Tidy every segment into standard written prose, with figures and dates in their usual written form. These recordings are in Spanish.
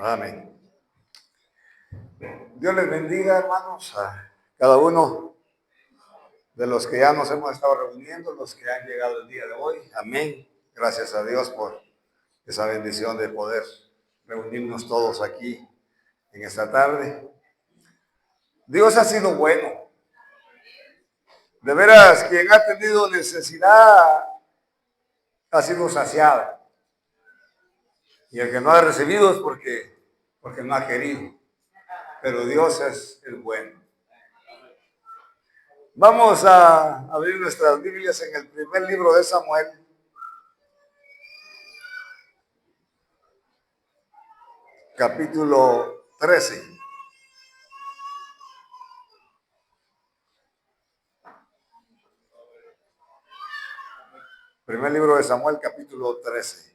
Amén. Dios les bendiga, hermanos, a cada uno de los que ya nos hemos estado reuniendo, los que han llegado el día de hoy. Amén. Gracias a Dios por esa bendición de poder reunirnos todos aquí en esta tarde. Dios ha sido bueno. De veras, quien ha tenido necesidad ha sido saciado. Y el que no ha recibido es porque no ha querido. Pero Dios es el bueno. Vamos a abrir nuestras Biblias en el primer libro de Samuel. Capítulo 13. Primer libro de Samuel, capítulo 13.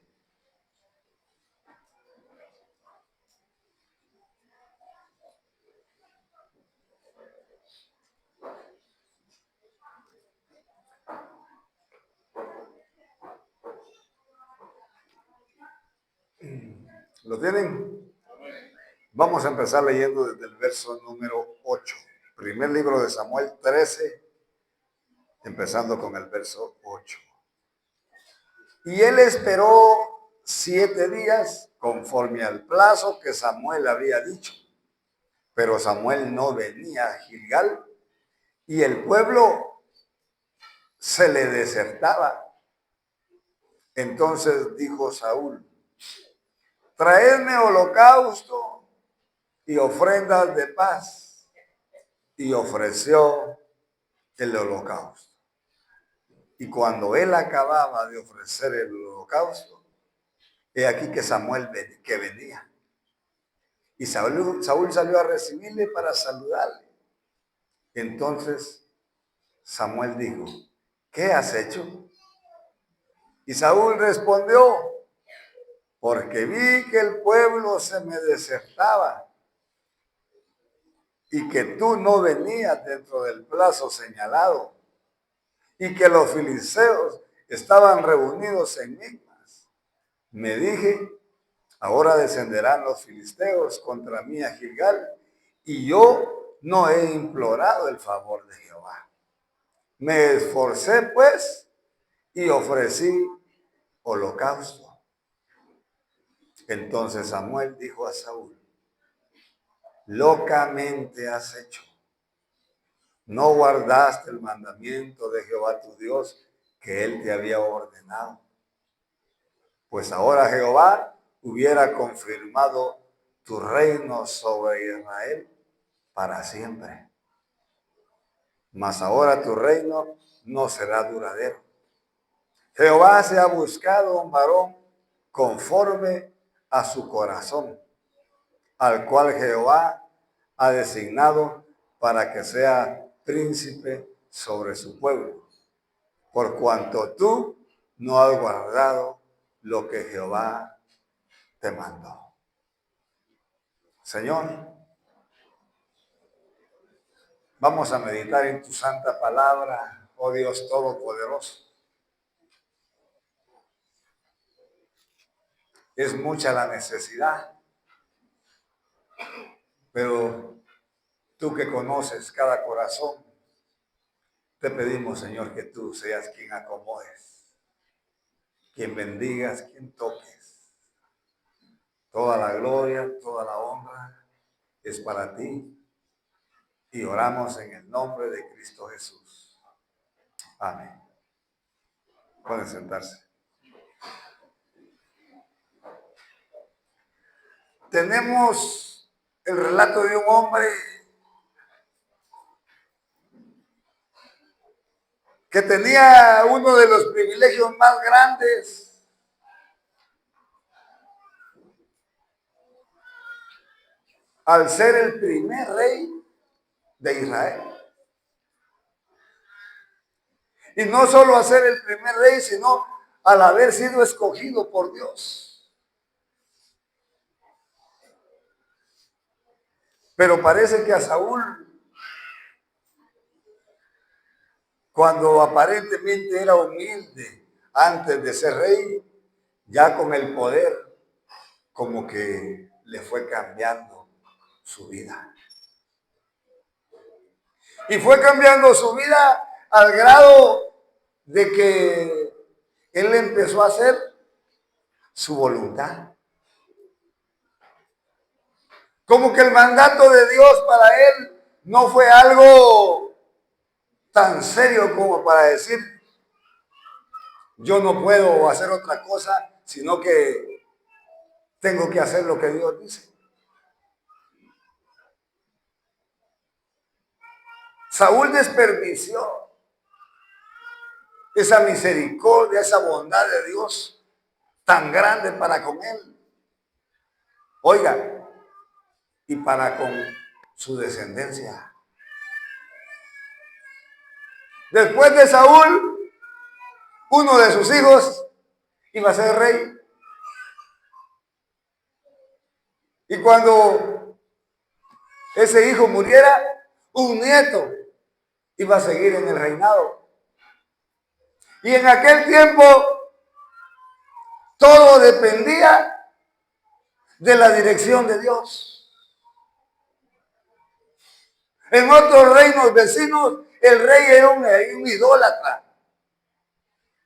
¿Lo tienen? Vamos a empezar leyendo desde el verso número 8. Primer libro de Samuel 13, empezando con el verso 8. Y él esperó 7 días conforme al plazo que Samuel había dicho. Pero Samuel no venía a Gilgal y el pueblo se le desertaba. Entonces dijo Saúl: traedme holocausto y ofrendas de paz. Y ofreció el holocausto. Y cuando él acababa de ofrecer el holocausto, he aquí que Samuel que venía. Y Saúl salió a recibirle para saludarle. Entonces Samuel dijo: ¿qué has hecho? Y Saúl respondió: porque vi que el pueblo se me desertaba y que tú no venías dentro del plazo señalado y que los filisteos estaban reunidos en Micmas. Me dije: ahora descenderán los filisteos contra mí a Gilgal, y yo no he implorado el favor de Jehová. Me esforcé pues y ofrecí holocausto. Entonces Samuel dijo a Saúl: locamente has hecho. No guardaste el mandamiento de Jehová tu Dios que él te había ordenado. Pues ahora Jehová hubiera confirmado tu reino sobre Israel para siempre. Mas ahora tu reino no será duradero. Jehová se ha buscado un varón conforme a su corazón, al cual Jehová ha designado para que sea príncipe sobre su pueblo, por cuanto tú no has guardado lo que Jehová te mandó. Señor, vamos a meditar en tu santa palabra, oh Dios Todopoderoso. Es mucha la necesidad, pero tú que conoces cada corazón, te pedimos, Señor, que tú seas quien acomodes, quien bendigas, quien toques. Toda la gloria, toda la honra es para ti. Y oramos en el nombre de Cristo Jesús. Amén. Pueden sentarse. Tenemos el relato de un hombre que tenía uno de los privilegios más grandes. Al ser el primer rey de Israel. Y no solo a ser el primer rey, sino al haber sido escogido por Dios. Pero parece que a Saúl, cuando aparentemente era humilde antes de ser rey, ya con el poder, como que le fue cambiando su vida. Y fue cambiando su vida al grado de que él empezó a hacer su voluntad. Como que el mandato de Dios para él no fue algo tan serio como para decir, yo no puedo hacer otra cosa, sino que tengo que hacer lo que Dios dice. Saúl desperdició esa misericordia, esa bondad de Dios tan grande para con él. Oiga, y para con su descendencia. Después de Saúl, uno de sus hijos iba a ser rey. Y cuando ese hijo muriera, un nieto iba a seguir en el reinado. Y en aquel tiempo todo dependía de la dirección de Dios. En otros reinos vecinos, el rey era un idólatra.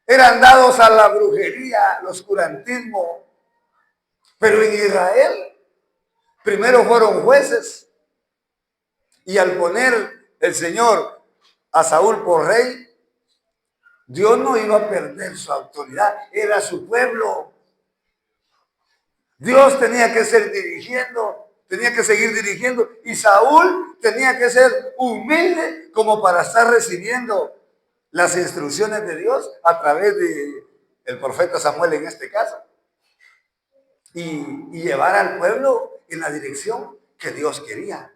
Eran dados a la brujería, al oscurantismo. Pero en Israel, primero fueron jueces. Y al poner el Señor a Saúl por rey, Dios no iba a perder su autoridad. Era su pueblo. Dios tenía que seguir dirigiendo, y Saúl tenía que ser humilde como para estar recibiendo las instrucciones de Dios a través de el profeta Samuel en este caso, y llevar al pueblo en la dirección que Dios quería.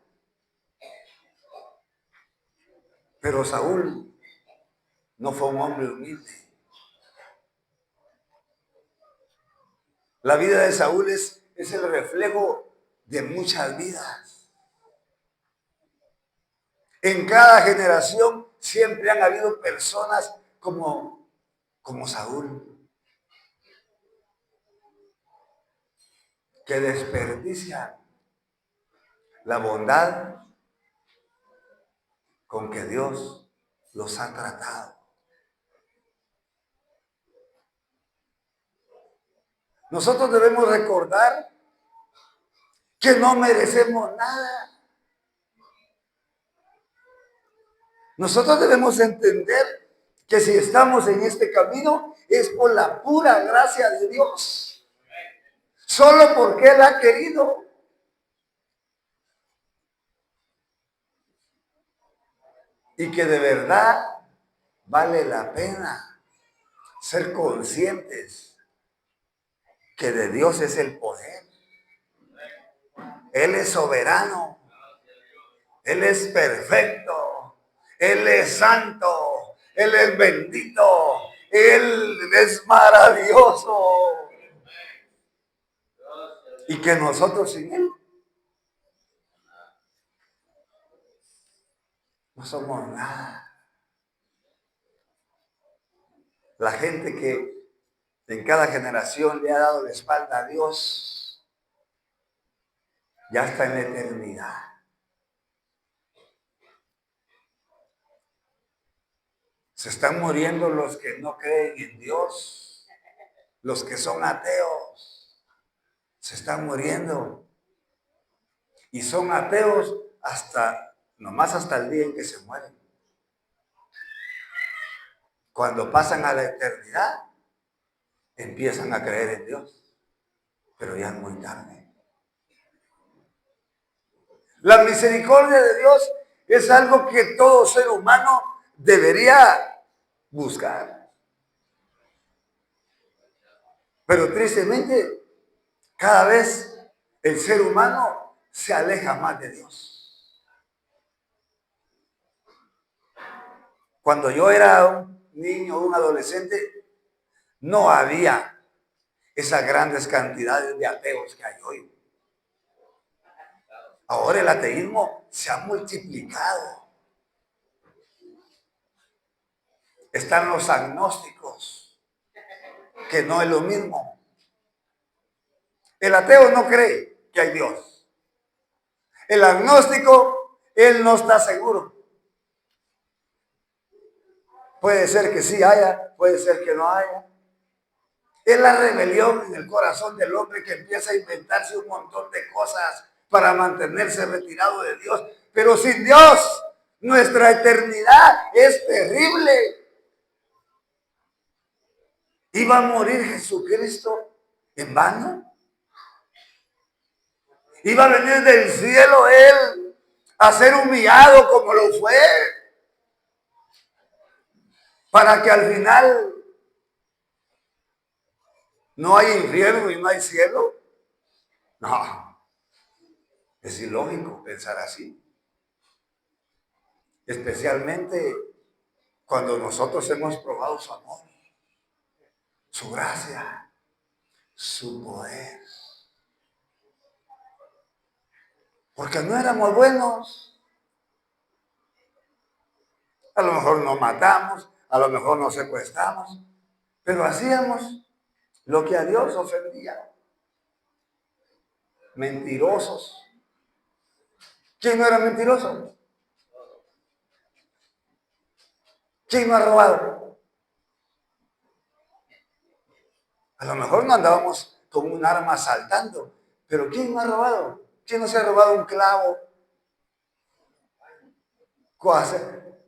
Pero Saúl no fue un hombre humilde. La vida de Saúl es el reflejo de muchas vidas. En cada generación siempre han habido personas como Saúl, que desperdician la bondad con que Dios los ha tratado. Nosotros debemos recordar que no merecemos nada. Nosotros debemos entender que si estamos en este camino es por la pura gracia de Dios. Solo porque Él ha querido. Y que de verdad vale la pena ser conscientes que de Dios es el poder. Él es soberano. Él es perfecto. Él es santo. Él es bendito. Él es maravilloso. Y que nosotros sin Él no somos nada. La gente que en cada generación le ha dado la espalda a Dios ya está en la eternidad. Se están muriendo los que no creen en Dios, los que son ateos. Se están muriendo. Y son ateos nomás hasta el día en que se mueren. Cuando pasan a la eternidad, empiezan a creer en Dios. Pero ya es muy tarde. La misericordia de Dios es algo que todo ser humano debería buscar. Pero tristemente, cada vez el ser humano se aleja más de Dios. Cuando yo era un niño, un adolescente, no había esas grandes cantidades de ateos que hay hoy. Ahora el ateísmo se ha multiplicado. Están los agnósticos, que no es lo mismo. El ateo no cree, que hay Dios. El agnóstico, él no está seguro. Puede ser que sí haya, puede ser que no haya. Es la rebelión en el corazón del hombre que empieza a inventarse un montón de cosas para mantenerse retirado de Dios. Pero sin Dios, nuestra eternidad es terrible. ¿Iba a morir Jesucristo en vano? ¿Iba a venir del cielo Él a ser humillado como lo fue? Para que al final no haya infierno y no hay cielo. No, es ilógico pensar así. Especialmente cuando nosotros hemos probado su amor, su gracia, su poder. Porque no éramos buenos. A lo mejor nos matamos, a lo mejor nos secuestramos, pero hacíamos lo que a Dios ofendía. Mentirosos. ¿Quién no era mentiroso? ¿Quién no ha robado? A lo mejor no andábamos con un arma asaltando, pero ¿quién no ha robado? ¿Quién no se ha robado un clavo?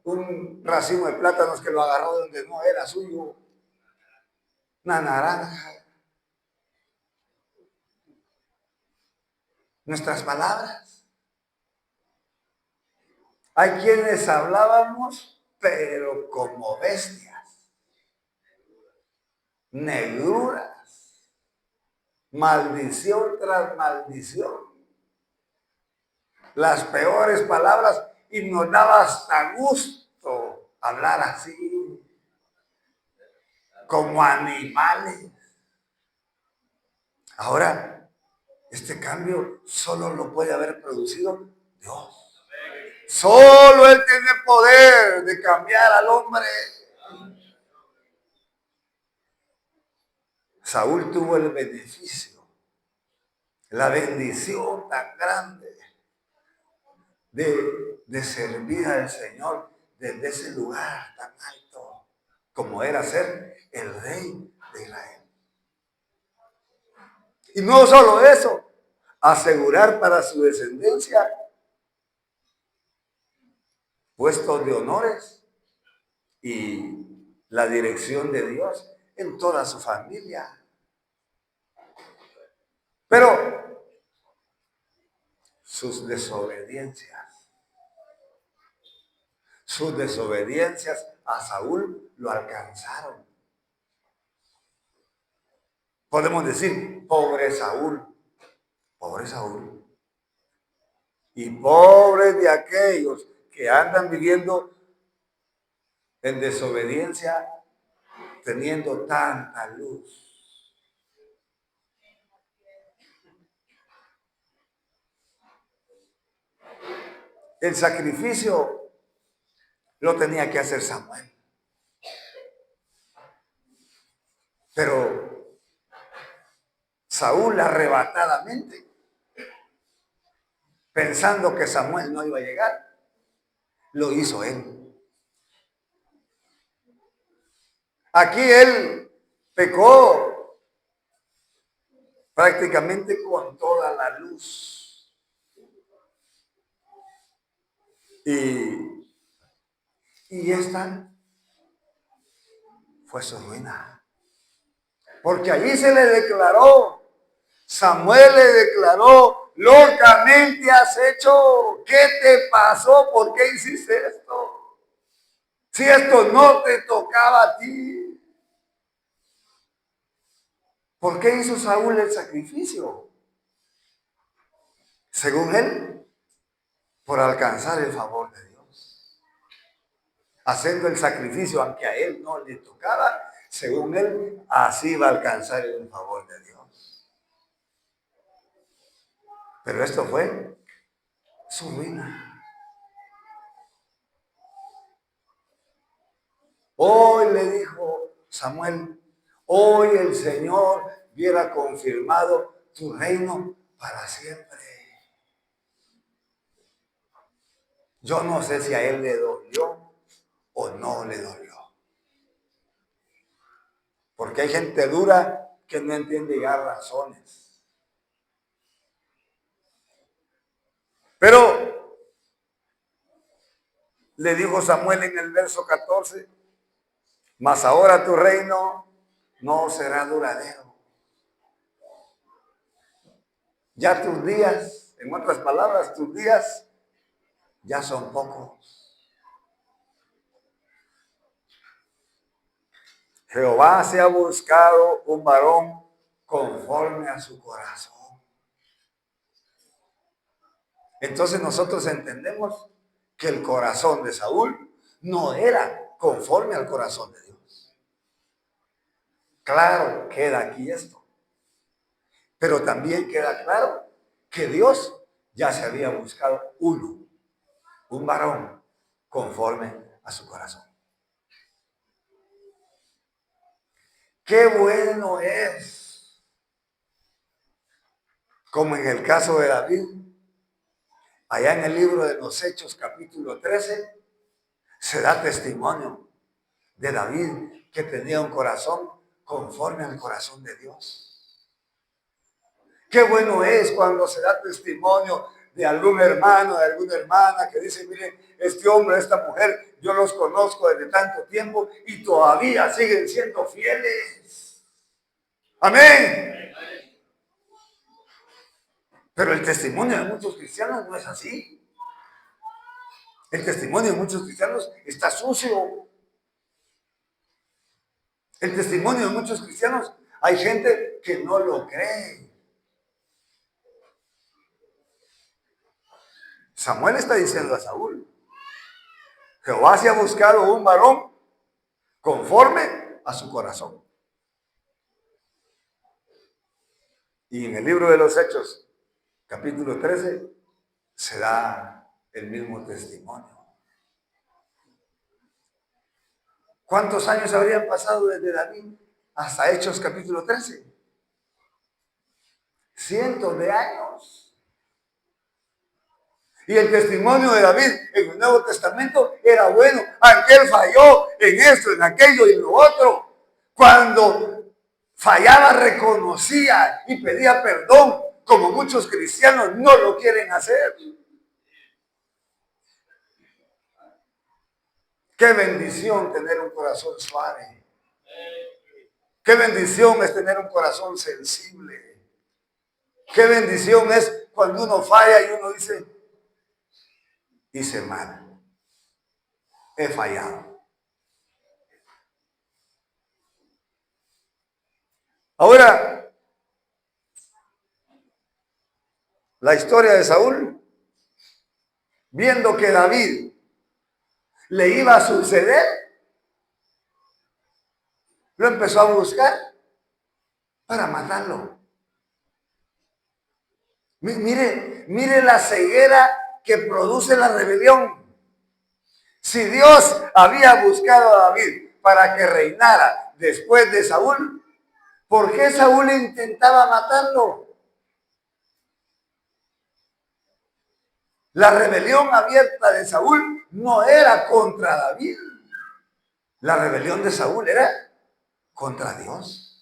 Un racimo de plátanos que lo agarró donde no era suyo. Una naranja. Nuestras palabras. Hay quienes hablábamos, pero como bestias. Negruras. Maldición tras maldición. Las peores palabras, y nos daba hasta gusto hablar así, como animales. Ahora, este cambio solo lo puede haber producido Dios. Solo Él tiene poder de cambiar al hombre. Saúl tuvo el beneficio, la bendición tan grande de servir al Señor desde ese lugar tan alto, como era ser el rey de Israel. Y no solo eso, asegurar para su descendencia puestos de honores y la dirección de Dios en toda su familia. Pero sus desobediencias a Saúl lo alcanzaron. Podemos decir, pobre Saúl, pobre Saúl. Y pobre de aquellos que andan viviendo en desobediencia, teniendo tanta luz. El sacrificio lo tenía que hacer Samuel. Pero Saúl arrebatadamente, pensando que Samuel no iba a llegar, lo hizo él. Aquí él pecó prácticamente con toda la luz. Y esta fue su ruina. Porque allí se le declaró, Samuel le declaró, locamente has hecho, ¿qué te pasó? ¿Por qué hiciste esto? Si esto no te tocaba a ti. ¿Por qué hizo Saúl el sacrificio? Según él, por alcanzar el favor de Dios. Haciendo el sacrificio, aunque a él no le tocaba, según él, así va a alcanzar el favor de Dios. Pero esto fue su ruina. Hoy le dijo Samuel, hoy el Señor hubiera confirmado tu reino para siempre. Yo no sé si a él le dolió o no le dolió. Porque hay gente dura que no entiende ya razones. Pero le dijo Samuel en el verso 14, mas ahora tu reino no será duradero. Ya tus días, en otras palabras, tus días ya son pocos. Jehová se ha buscado un varón conforme a su corazón. Entonces nosotros entendemos que el corazón de Saúl no era conforme al corazón de Dios. Claro, queda aquí esto. Pero también queda claro que Dios ya se había buscado un varón conforme a su corazón. Qué bueno es, como en el caso de David, allá en el libro de los Hechos capítulo 13, se da testimonio de David que tenía un corazón conforme al corazón de Dios. Qué bueno es cuando se da testimonio de algún hermano, de alguna hermana que dice, mire, este hombre, esta mujer, yo los conozco desde tanto tiempo y todavía siguen siendo fieles. Amén. Pero el testimonio de muchos cristianos no es así. El testimonio de muchos cristianos está sucio. El testimonio de muchos cristianos, hay gente que no lo cree. Samuel está diciendo a Saúl, Jehová se ha buscado un varón conforme a su corazón. Y en el libro de los Hechos, capítulo 13, se da el mismo testimonio. ¿Cuántos años habrían pasado desde David hasta Hechos capítulo 13? Cientos de años. Y el testimonio de David en el Nuevo Testamento era bueno, aunque él falló en esto, en aquello y en lo otro. Cuando fallaba, reconocía y pedía perdón, como muchos cristianos no lo quieren hacer. Qué bendición tener un corazón suave. Qué bendición es tener un corazón sensible. Qué bendición es cuando uno falla y uno dice, hice mal, he fallado. Ahora, la historia de Saúl, viendo que David le iba a suceder, lo empezó a buscar para matarlo. Mire la ceguera que produce la rebelión. Si Dios había buscado a David para que reinara después de Saúl, ¿por qué Saúl intentaba matarlo? La rebelión abierta de Saúl no era contra David. La rebelión de Saúl era contra Dios.